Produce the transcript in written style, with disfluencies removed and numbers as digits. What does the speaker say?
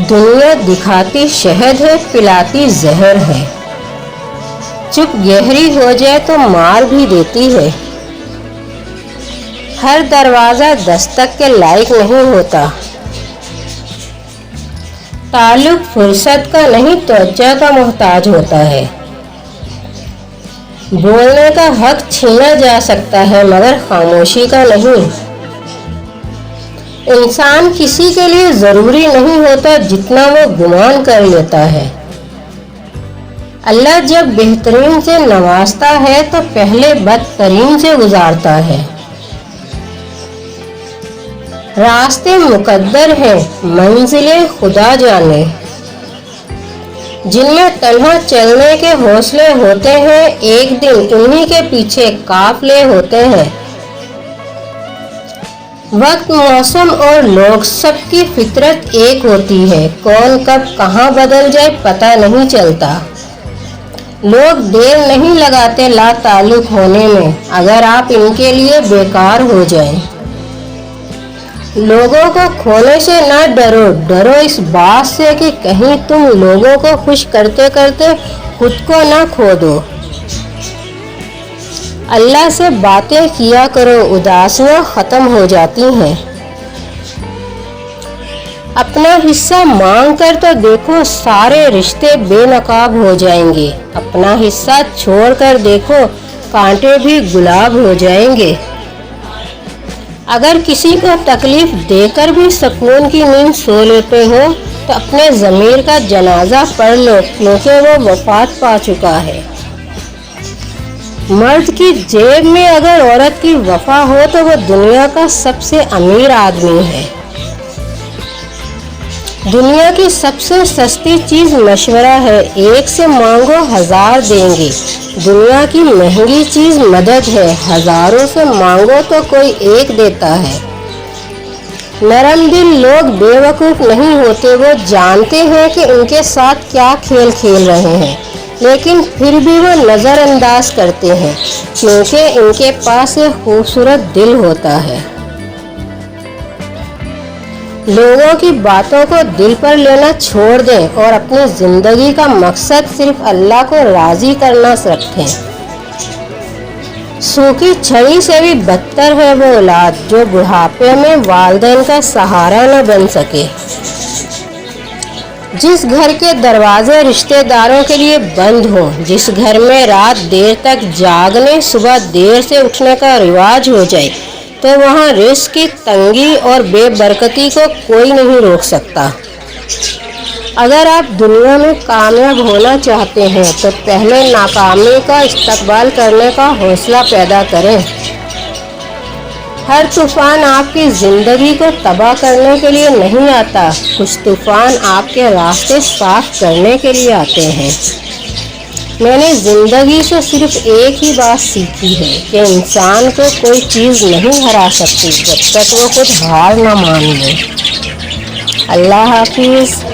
دنیا دکھاتی شہد ہے، پلاتی زہر ہے، چپ گہری ہو جائے تو مار بھی دیتی ہے۔ ہر دروازہ دستک کے لائق نہیں ہوتا۔ تعلق فرصت کا نہیں توجہ کا محتاج ہوتا ہے۔ بولنے کا حق چھینا جا سکتا ہے مگر خاموشی کا نہیں۔ انسان کسی کے لیے ضروری نہیں ہوتا جتنا وہ گمان کر لیتا ہے۔ اللہ جب بہترین سے نوازتا ہے تو پہلے بدترین سے گزارتا ہے۔ راستے مقدر ہیں، منزلیں خدا جانے۔ جن میں تنہا چلنے کے حوصلے ہوتے ہیں، ایک دن انہی کے پیچھے قافلے ہوتے ہیں۔ وقت، موسم اور لوگ، سب کی فطرت ایک ہوتی ہے۔ کون کب کہاں بدل جائے پتہ نہیں چلتا۔ لوگ دیر نہیں لگاتے لا تعلق ہونے میں، اگر آپ ان کے لیے بیکار ہو جائیں۔ لوگوں کو کھونے سے نہ ڈرو، ڈرو اس بات سے کہ کہیں تم لوگوں کو خوش کرتے کرتے خود کو نہ کھو دو۔ اللہ سے باتیں کیا کرو، اداسیاں ختم ہو جاتی ہیں۔ اپنا حصہ مانگ کر تو دیکھو، سارے رشتے بے نقاب ہو جائیں گے۔ اپنا حصہ چھوڑ کر دیکھو، کانٹے بھی گلاب ہو جائیں گے۔ اگر کسی کو تکلیف دے کر بھی سکون کی نیند سو لیتے ہو تو اپنے ضمیر کا جنازہ پڑھ لو، کیونکہ وہ وفات پا چکا ہے۔ مرد کی جیب میں اگر عورت کی وفا ہو تو وہ دنیا کا سب سے امیر آدمی ہے۔ دنیا کی سب سے سستی چیز مشورہ ہے، ایک سے مانگو 1000 دیں گے۔ دنیا کی مہنگی چیز مدد ہے، ہزاروں سے مانگو تو کوئی ایک دیتا ہے۔ نرم دل لوگ بے وقوف نہیں ہوتے، وہ جانتے ہیں کہ ان کے ساتھ کیا کھیل کھیل رہے ہیں، لیکن پھر بھی وہ نظر انداز کرتے ہیں، کیونکہ ان کے پاس ایک خوبصورت دل ہوتا ہے۔ لوگوں کی باتوں کو دل پر لینا چھوڑ دیں اور اپنی زندگی کا مقصد صرف اللہ کو راضی کرنا رکھیں۔ سوکھی چھڑی سے بھی بدتر ہے وہ اولاد جو بڑھاپے میں والدین کا سہارا نہ بن سکے۔ جس گھر کے دروازے رشتہ داروں کے لیے بند ہوں، جس گھر میں رات دیر تک جاگنے، صبح دیر سے اٹھنے کا رواج ہو جائے، تو وہاں رزق کی تنگی اور بے برکتی کو کوئی نہیں روک سکتا۔ اگر آپ دنیا میں کامیاب ہونا چاہتے ہیں تو پہلے ناکامی کا استقبال کرنے کا حوصلہ پیدا کریں۔ ہر طوفان آپ کی زندگی کو تباہ کرنے کے لیے نہیں آتا، کچھ طوفان آپ کے راستے صاف کرنے کے لیے آتے ہیں۔ میں نے زندگی سے صرف ایک ہی بات سیکھی ہے کہ انسان کو کوئی چیز نہیں ہرا سکتی جب تک وہ خود ہار نہ مان لے۔ اللہ حافظ۔